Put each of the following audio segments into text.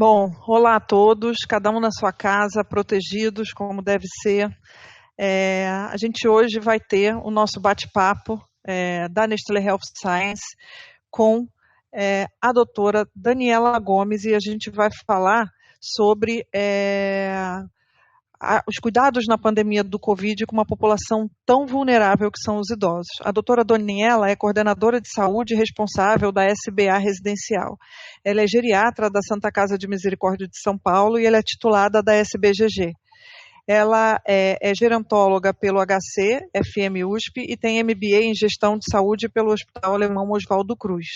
Bom, olá a todos, cada um na sua casa, protegidos, como deve ser. A gente hoje vai ter o nosso bate-papo da Nestlé Health Science com a doutora Daniela Gomes e a gente vai falar sobre os cuidados na pandemia do Covid com uma população tão vulnerável que são os idosos. A doutora Daniela é coordenadora de saúde responsável da SBA Residencial. Ela é geriatra da Santa Casa de Misericórdia de São Paulo e ela é titulada da SBGG. Ela é gerontóloga pelo HC, FM USP e tem MBA em Gestão de Saúde pelo Hospital Alemão Oswaldo Cruz.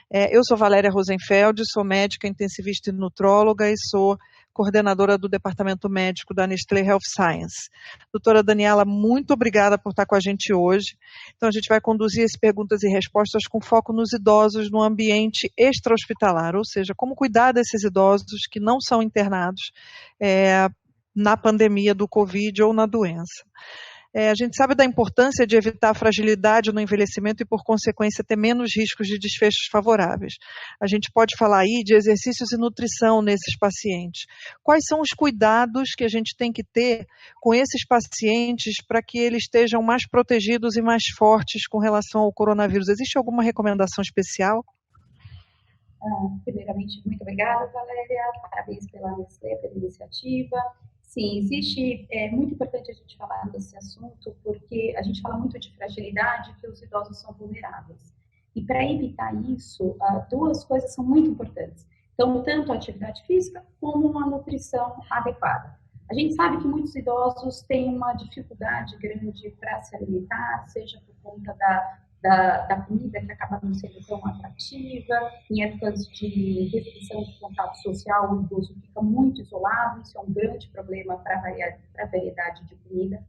Eu sou Valéria Rosenfeld, sou médica intensivista e nutróloga e sou coordenadora do Departamento Médico da Nestlé Health Science. Doutora Daniela, muito obrigada por estar com a gente hoje. Então, a gente vai conduzir as perguntas e respostas com foco nos idosos no ambiente extra-hospitalar, ou seja, como cuidar desses idosos que não são internados na pandemia do Covid ou na doença. A gente sabe da importância de evitar a fragilidade no envelhecimento e, por consequência, ter menos riscos de desfechos favoráveis. A gente pode falar aí de exercícios e nutrição nesses pacientes. Quais são os cuidados que a gente tem que ter com esses pacientes para que eles estejam mais protegidos e mais fortes com relação ao coronavírus? Existe alguma recomendação especial? Primeiramente, muito obrigada, Valéria. Parabéns pela Nestlé, pela iniciativa. Sim, existe, é muito importante a gente falar desse assunto, porque a gente fala muito de fragilidade, que os idosos são vulneráveis. E para evitar isso, duas coisas são muito importantes. Então, tanto a atividade física como uma nutrição adequada. A gente sabe que muitos idosos têm uma dificuldade grande para se alimentar, seja por conta da comida que acaba não sendo tão atrativa, em épocas de restrição de contato social, o idoso fica muito isolado, isso é um grande problema para a variedade de comida.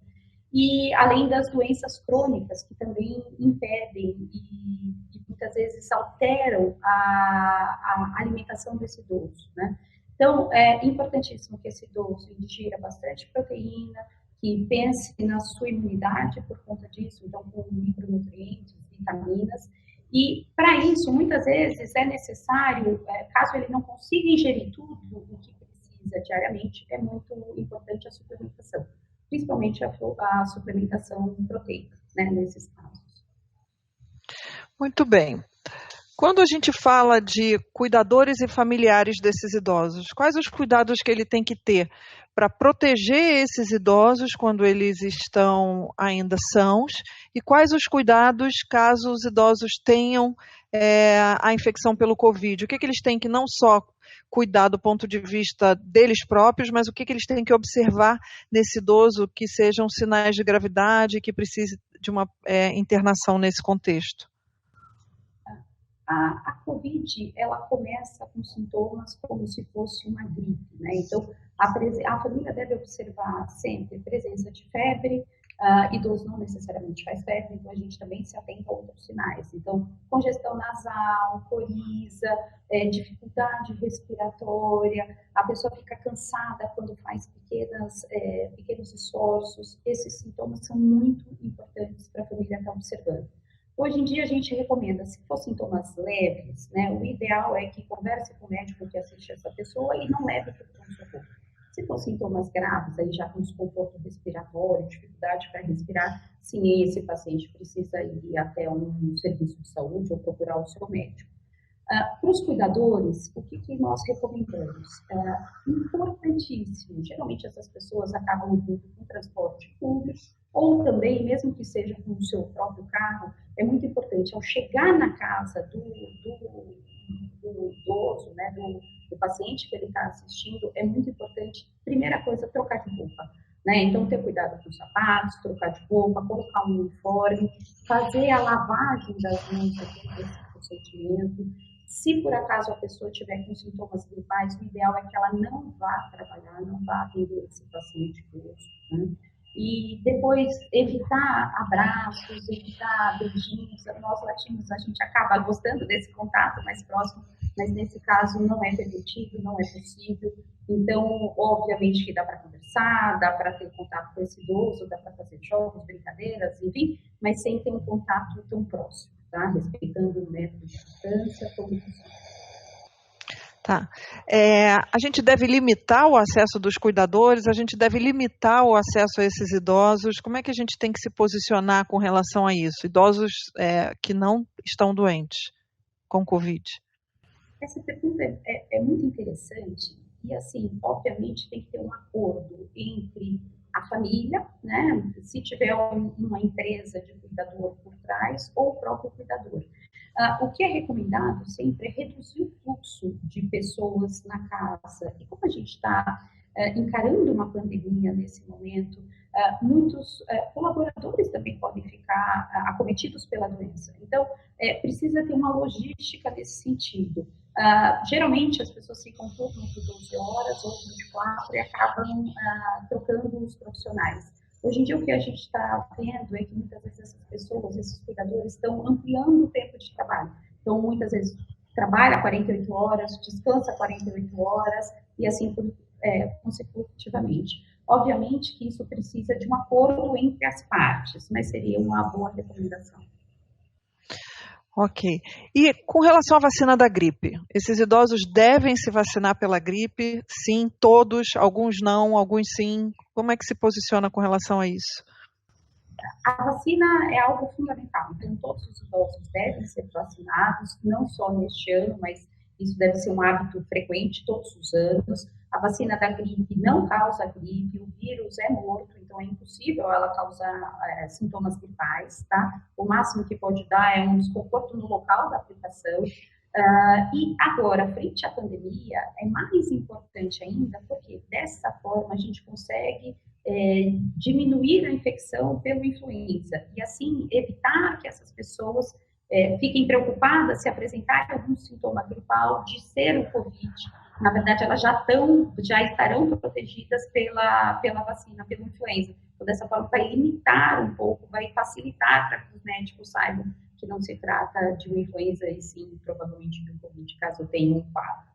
E além das doenças crônicas, que também impedem e muitas vezes alteram a alimentação desse idoso, né? Então, é importantíssimo que esse idoso ingira bastante proteína, que pense na sua imunidade por conta disso, então com micronutrientes, vitaminas, e para isso, muitas vezes, é necessário, caso ele não consiga ingerir tudo o que precisa diariamente, é muito importante a suplementação, principalmente a suplementação proteica, né, nesses casos. Muito bem. Quando a gente fala de cuidadores e familiares desses idosos, quais os cuidados que ele tem que ter para proteger esses idosos quando eles estão ainda sãos e quais os cuidados caso os idosos tenham a infecção pelo Covid? O que eles têm que não só cuidar do ponto de vista deles próprios, mas o que eles têm que observar nesse idoso que sejam sinais de gravidade e que precise de uma internação nesse contexto? A COVID, ela começa com sintomas como se fosse uma gripe, né? Então, a família deve observar sempre presença de febre, idoso não necessariamente faz febre, então a gente também se atenta a outros sinais. Então, congestão nasal, coriza, dificuldade respiratória, a pessoa fica cansada quando faz pequenos esforços. Esses sintomas são muito importantes para a família estar observando. Hoje em dia a gente recomenda, se for sintomas leves, né, o ideal é que converse com o médico que assiste essa pessoa e não leve para o pronto-socorro. Se for sintomas graves, aí já com desconforto respiratório, dificuldade para respirar, sim, esse paciente precisa ir até um serviço de saúde ou procurar o seu médico. Para os cuidadores, o que nós recomendamos? Importantíssimo, geralmente essas pessoas acabam indo com transporte público, ou também, mesmo que seja com o seu próprio carro, é muito importante, ao chegar na casa do idoso, né, do paciente que ele está assistindo, é muito importante, primeira coisa, trocar de roupa. Né? Então, ter cuidado com os sapatos, trocar de roupa, colocar um uniforme, fazer a lavagem das mãos depois desse procedimento. Se por acaso a pessoa tiver com sintomas gripais, o ideal é que ela não vá trabalhar, não vá atender esse paciente idoso, né? E depois evitar abraços, evitar beijinhos. Nós latinos, a gente acaba gostando desse contato mais próximo, mas nesse caso não é permitido, não é possível. Então, obviamente que dá para conversar, dá para ter contato com esse idoso, dá para fazer jogos, brincadeiras, enfim, mas sem ter um contato tão próximo, tá? Respeitando o metro de distância, como possível. Tá. A gente deve limitar o acesso dos cuidadores, a gente deve limitar o acesso a esses idosos. Como é que a gente tem que se posicionar com relação a isso? Idosos que não estão doentes com Covid. Essa pergunta é muito interessante e, assim, obviamente tem que ter um acordo entre a família, né, se tiver uma empresa de cuidador por trás, ou o próprio cuidador. O que é recomendado sempre é reduzir o fluxo de pessoas na casa. E como a gente está encarando uma pandemia nesse momento, muitos colaboradores também podem ficar acometidos pela doença. Então, precisa ter uma logística nesse sentido. Geralmente, as pessoas ficam turno por 12 horas ou 24 e acabam trocando os profissionais. Hoje em dia, o que a gente está vendo é que muitas vezes essas pessoas, esses cuidadores, estão ampliando o tempo de trabalho. Então, muitas vezes, trabalha 48 horas, descansa 48 horas e assim consecutivamente. Obviamente que isso precisa de um acordo entre as partes, mas seria uma boa recomendação. Ok. E com relação à vacina da gripe, esses idosos devem se vacinar pela gripe? Sim, todos, alguns não, alguns sim. Como é que se posiciona com relação a isso? A vacina é algo fundamental, então todos os idosos devem ser vacinados, não só neste ano, mas isso deve ser um hábito frequente todos os anos. A vacina da gripe não causa gripe, o vírus é morto, então é impossível ela causar sintomas gripais, tá? O máximo que pode dar é um desconforto no local da aplicação. E agora, frente à pandemia, é mais importante ainda, porque dessa forma a gente consegue diminuir a infecção pelo influenza e assim evitar que essas pessoas fiquem preocupadas se apresentarem algum sintoma gripal de ser o Covid. Na verdade, elas já estarão protegidas pela vacina, pela influenza. Então, dessa forma, vai limitar um pouco, vai facilitar para que os médicos saibam que não se trata de uma influenza e sim, provavelmente, de um Covid, caso tenha um quadro.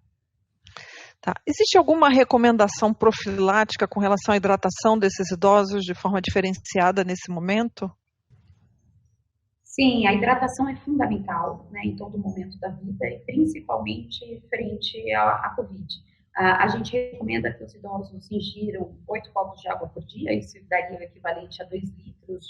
Tá. Existe alguma recomendação profilática com relação à hidratação desses idosos de forma diferenciada nesse momento? Sim, a hidratação é fundamental, né, em todo momento da vida, e principalmente frente à Covid. A gente recomenda que os idosos ingiram 8 copos de água por dia, isso daria o equivalente a 2 litros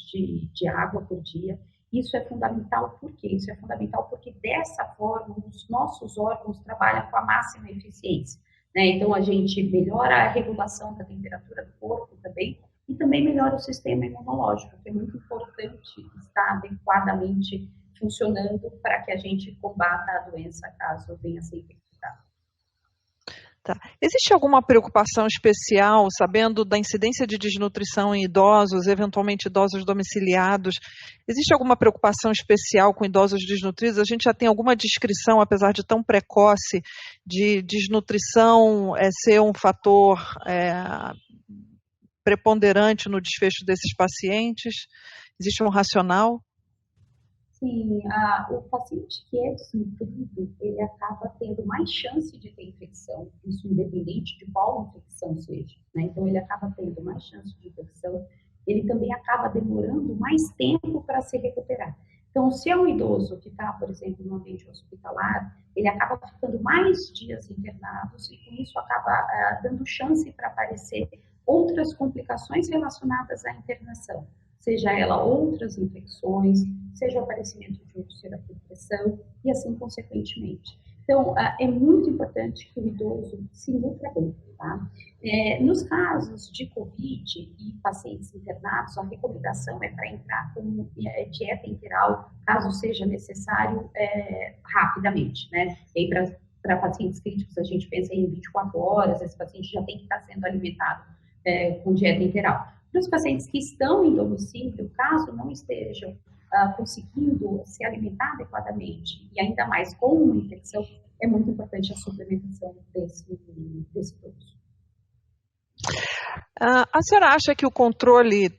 de água por dia. Isso é fundamental, por quê? Isso é fundamental porque dessa forma os nossos órgãos trabalham com a máxima eficiência, né? Então a gente melhora a regulação da temperatura do corpo também, e também melhora o sistema imunológico, que é muito importante estar adequadamente funcionando para que a gente combata a doença caso venha a ser infectada. Tá. Existe alguma preocupação especial, sabendo da incidência de desnutrição em idosos, eventualmente idosos domiciliados? Existe alguma preocupação especial com idosos desnutridos? A gente já tem alguma descrição, apesar de tão precoce, de desnutrição ser um fator preponderante no desfecho desses pacientes? Existe um racional? Sim, o paciente que é desnutrido, ele acaba tendo mais chance de ter infecção, isso independente de qual infecção seja, né? Então, ele acaba tendo mais chance de infecção, ele também acaba demorando mais tempo para se recuperar. Então, se é um idoso que está, por exemplo, no ambiente hospitalar, ele acaba ficando mais dias internados e, com isso, acaba dando chance para aparecer outras complicações relacionadas à internação, seja ela outras infecções, seja o aparecimento de úlcera por pressão e assim consequentemente. Então, é muito importante que o idoso se nutra bem, tá? Nos casos de Covid e pacientes internados, a recomendação é para entrar com dieta integral, caso seja necessário, rapidamente, né? E para pacientes críticos, a gente pensa em 24 horas, esse paciente já tem que estar sendo alimentado com dieta integral. Para os pacientes que estão em domicílio, caso não estejam conseguindo se alimentar adequadamente, e ainda mais com uma infecção, é muito importante a suplementação desse produto. A senhora acha que o controle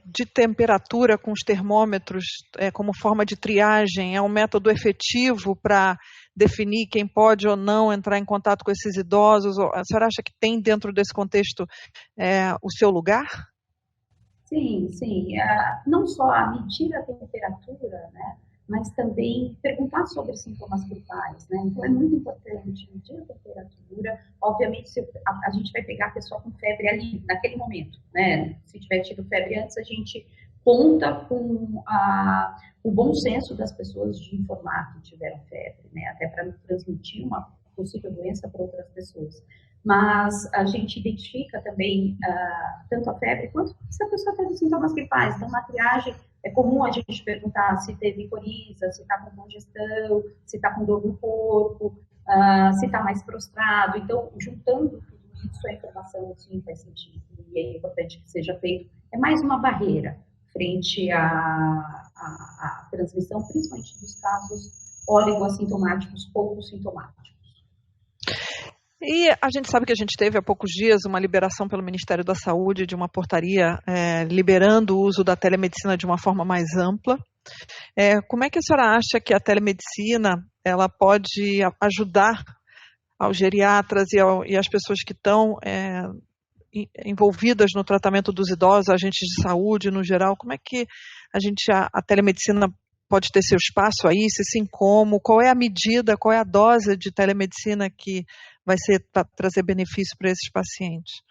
de temperatura com os termômetros como forma de triagem é um método efetivo para definir quem pode ou não entrar em contato com esses idosos? A senhora acha que tem dentro desse contexto o seu lugar? Sim, sim. Não só a medir a temperatura, né, mas também perguntar sobre sintomas gripais, né? Então, é muito importante medir a temperatura. Obviamente, se a gente vai pegar a pessoa com febre ali, naquele momento, né? Se tiver tido febre antes, a gente conta com o bom senso das pessoas de informar que tiveram febre, né? Até para não transmitir uma possível doença para outras pessoas. Mas a gente identifica também tanto a febre quanto se a pessoa teve sintomas gripais. Então, na triagem, é comum a gente perguntar se teve coriza, se está com congestão, se está com dor no corpo, se está mais prostrado. Então, juntando tudo isso, a informação sim faz sentido. E é importante que seja feito. É mais uma barreira frente à transmissão, principalmente dos casos oligoassintomáticos, pouco sintomáticos. E a gente sabe que a gente teve há poucos dias uma liberação pelo Ministério da Saúde de uma portaria liberando o uso da telemedicina de uma forma mais ampla. Como é que a senhora acha que a telemedicina ela pode ajudar aos geriatras e às pessoas que estão envolvidas no tratamento dos idosos, agentes de saúde no geral? Como é que a telemedicina pode ter seu espaço aí, se sim, como? Qual é a medida, qual é a dose de telemedicina que vai ser para trazer benefício para esses pacientes?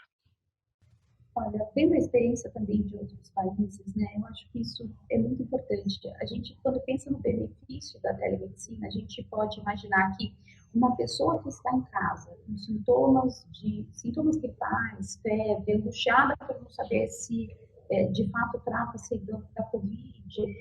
Olha, tendo a experiência também de outros países, né, eu acho que isso é muito importante. A gente, quando pensa no benefício da telemedicina, a gente pode imaginar que uma pessoa que está em casa, com sintomas gripais, febre, angustiada por não saber se de fato trata-se da Covid,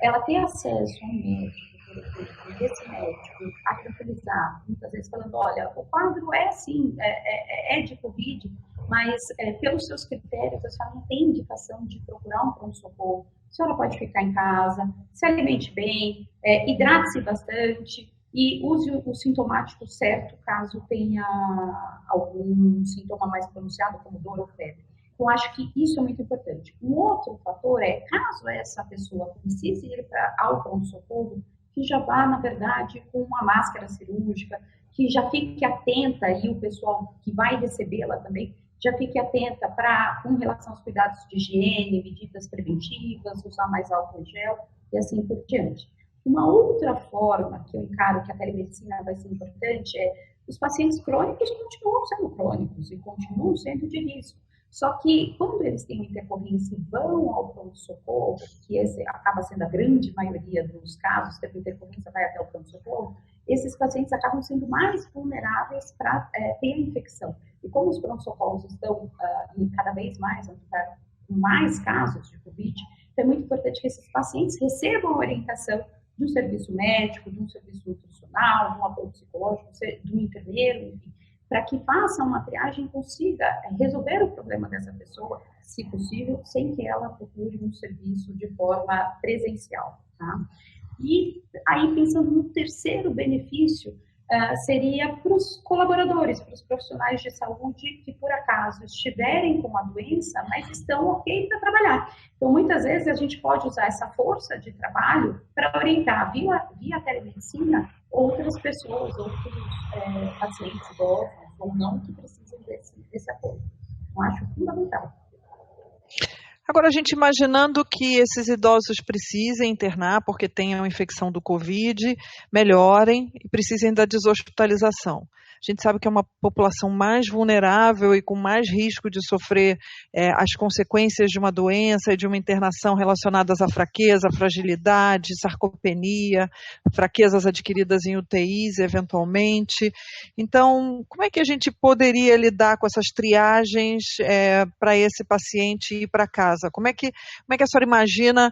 ela tem acesso a um médico, por exemplo, e esse médico a tranquilizar, muitas vezes falando, olha, o quadro é sim, é de Covid, mas pelos seus critérios, a senhora não tem indicação de procurar um pronto-socorro. A senhora pode ficar em casa, se alimente bem, hidrate-se bastante e use o sintomático certo caso tenha algum sintoma mais pronunciado, como dor ou febre. Então, acho que isso é muito importante. Um outro fator caso essa pessoa precise ir ao pronto-socorro, que já vá, na verdade, com uma máscara cirúrgica, que já fique atenta, e o pessoal que vai recebê-la também, já fique atenta com relação aos cuidados de higiene, medidas preventivas, usar mais álcool em gel e assim por diante. Uma outra forma que eu encaro que a telemedicina vai ser importante os pacientes crônicos continuam sendo crônicos e continuam sendo de risco. Só que quando eles têm intercorrência e vão ao pronto-socorro, que esse acaba sendo a grande maioria dos casos, que a intercorrência vai até o pronto-socorro, esses pacientes acabam sendo mais vulneráveis para ter a infecção. E como os pronto-socorros estão cada vez mais, com mais casos de Covid, então é muito importante que esses pacientes recebam a orientação de um serviço médico, de um serviço nutricional, de um apoio psicológico, de um enfermeiro, enfim, para que faça uma triagem e consiga resolver o problema dessa pessoa, se possível, sem que ela procure um serviço de forma presencial, tá? E aí, pensando no terceiro benefício, seria para os colaboradores, para os profissionais de saúde que, por acaso, estiverem com a doença, mas estão ok para trabalhar. Então, muitas vezes, a gente pode usar essa força de trabalho para orientar, via telemedicina, outras pessoas, outros pacientes idosos ou não, que precisam desse apoio. Então, acho fundamental. Agora, a gente imaginando que esses idosos precisem internar porque tenham infecção do Covid, melhorem e precisem da deshospitalização. A gente sabe que é uma população mais vulnerável e com mais risco de sofrer as consequências de uma doença e de uma internação relacionadas à fraqueza, fragilidade, sarcopenia, fraquezas adquiridas em UTIs, eventualmente. Então, como é que a gente poderia lidar com essas triagens para esse paciente ir para casa? Como é que a senhora imagina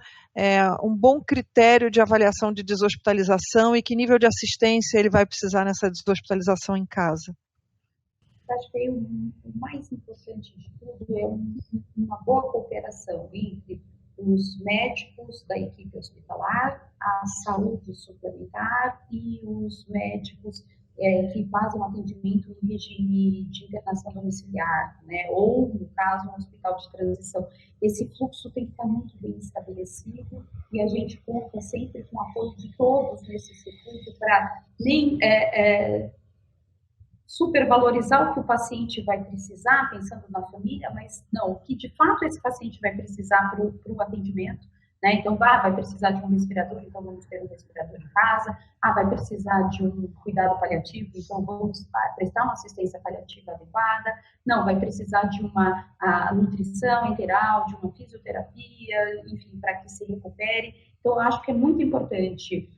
um bom critério de avaliação de deshospitalização e que nível de assistência ele vai precisar nessa deshospitalização em casa? Acho que o mais importante de tudo é uma boa cooperação entre os médicos da equipe hospitalar, a saúde suplementar e os médicos que fazem um atendimento em regime de internação domiciliar, né? Ou, no caso, um hospital de transição. Esse fluxo tem que estar muito bem estabelecido e a gente conta sempre com o apoio de todos nesse circuito para nem supervalorizar o que o paciente vai precisar, pensando na família, mas não, o que de fato esse paciente vai precisar para o atendimento, né? Então, vai precisar de um respirador, então vamos ter um respirador em casa. Vai precisar de um cuidado paliativo, então vamos prestar uma assistência paliativa adequada. Não, vai precisar de uma nutrição integral, de uma fisioterapia, enfim, para que se recupere. Então, eu acho que é muito importante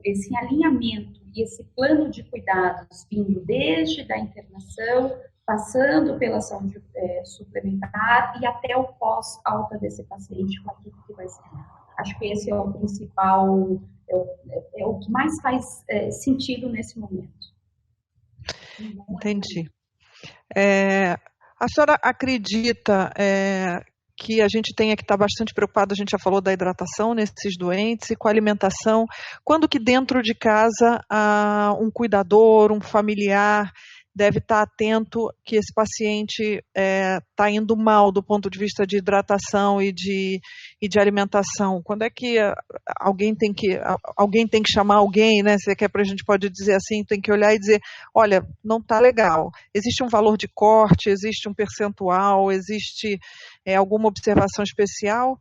esse alinhamento e esse plano de cuidados vindo desde a internação, passando pela saúde suplementar e até o pós-alta desse paciente com aquilo que vai ser. Acho que esse é o principal, é o que mais faz sentido nesse momento. Entendi. A senhora acredita que a gente tenha que estar bastante preocupado, a gente já falou da hidratação nesses doentes e com a alimentação, quando que dentro de casa um cuidador, um familiar deve estar atento que esse paciente está indo mal do ponto de vista de hidratação e de alimentação? Quando é que alguém tem que chamar alguém, né? Se é para a gente pode dizer assim, tem que olhar e dizer, olha, não está legal. Existe um valor de corte, existe um percentual, existe alguma observação especial?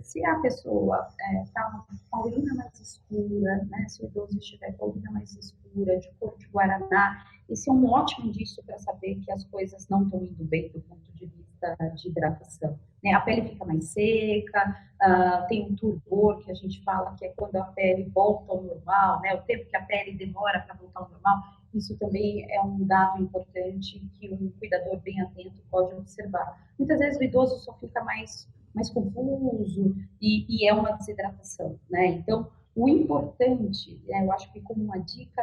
Se a pessoa está com a urina mais escura, né, se o idoso estiver com a urina mais escura, de cor de guaraná, esse é um ótimo indício para saber que as coisas não estão indo bem do ponto de vista de hidratação. Né? A pele fica mais seca, tem um turgor, que a gente fala que é quando a pele volta ao normal, né? O tempo que a pele demora para voltar ao normal. Isso também é um dado importante que um cuidador bem atento pode observar. Muitas vezes o idoso só fica mais confuso e é uma desidratação, né? Então, o importante, eu acho que como uma dica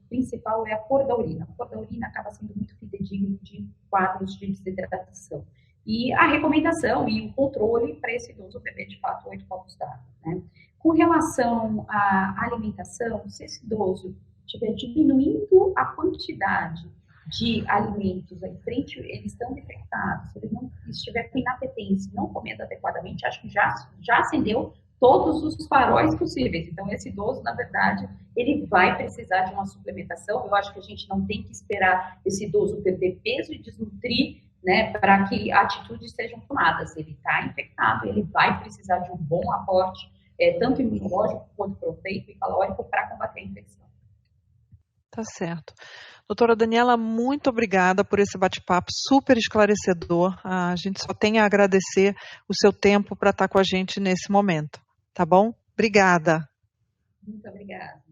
principal é a cor da urina. A cor da urina acaba sendo muito fidedigno de quadros de desidratação. E a recomendação e o controle para esse idoso beber, de fato, 8 copos d'água, né? Com relação à alimentação, se esse idoso estiver diminuindo a quantidade de alimentos em frente, eles estão infectados, se ele não estiver com inapetência, não comendo adequadamente, acho que já acendeu todos os faróis possíveis. Então, esse idoso, na verdade, ele vai precisar de uma suplementação. Eu acho que a gente não tem que esperar esse idoso perder peso e desnutrir, né, para que atitudes sejam tomadas. Ele está infectado, ele vai precisar de um bom aporte, tanto imunológico quanto proteico e calórico, para combater a infecção. Tá certo. Doutora Daniela, muito obrigada por esse bate-papo super esclarecedor. A gente só tem a agradecer o seu tempo para estar com a gente nesse momento. Tá bom? Obrigada. Muito obrigada.